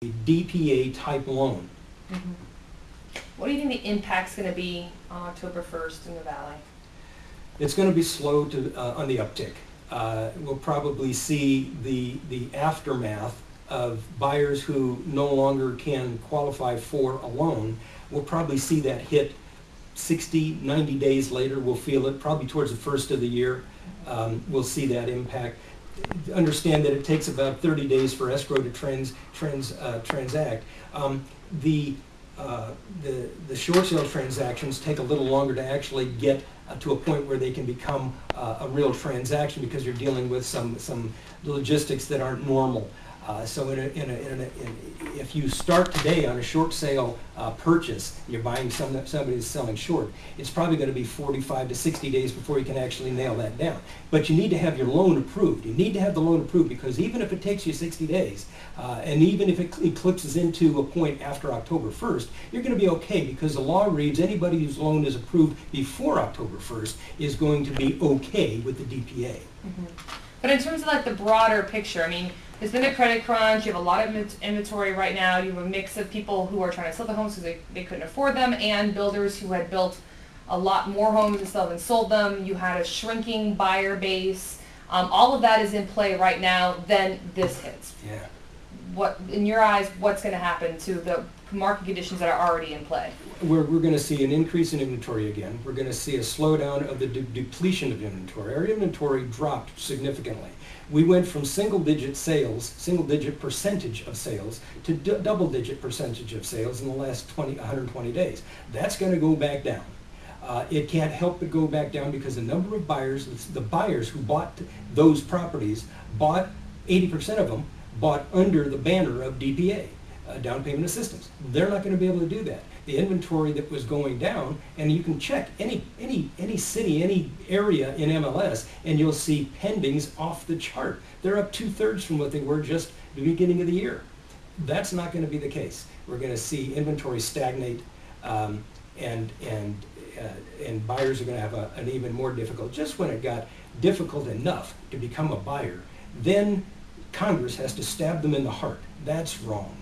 DPA type loan. Mm-hmm. What do you think the impact's going to be on October 1st in the Valley? It's going to be slow to on the uptick. We'll probably see the aftermath of buyers who no longer can qualify for a loan. We'll probably see that hit 60, 90 days later. We'll feel it probably towards the first of the year. We'll see that impact. Understand that it takes about 30 days for escrow to transact. The short sale transactions take a little longer to actually get to a point where they can become a real transaction, because you're dealing with some logistics that aren't normal. So if you start today on a short sale purchase, you're buying somebody that's selling short, it's probably going to be 45 to 60 days before you can actually nail that down. But you need to have your loan approved. You need to have the loan approved, because even if it takes you 60 days, and even if it eclipses into a point after October 1st, you're going to be okay, because the law reads anybody whose loan is approved before October 1st is going to be okay with the DPA. Mm-hmm. But in terms of like the broader picture, I mean, there's been a credit crunch, you have a lot of inventory right now, you have a mix of people who are trying to sell the homes because they couldn't afford them, and builders who had built a lot more homes and still haven't sold them. You had a shrinking buyer base. All of that is in play right now, then this hits. Yeah. What, in your eyes, what's going to happen to the market conditions that are already in play? We're going to see an increase in inventory again. We're going to see a slowdown of the depletion of inventory. Our inventory dropped significantly. We went from single-digit percentage of sales to double-digit percentage of sales in the last 120 days. That's going to go back down. It can't help but go back down, because the number of buyers, the buyers who bought those properties, bought 80% of them, bought under the banner of DPA, down payment assistance. They're not going to be able to do that. The inventory that was going down, and you can check any city, any area in MLS, and you'll see pendings off the chart. They're up 2/3 from what they were just the beginning of the year. That's not going to be the case. We're going to see inventory stagnate, and buyers are going to have an even more difficult. Just when it got difficult enough to become a buyer, then Congress has to stab them in the heart. That's wrong.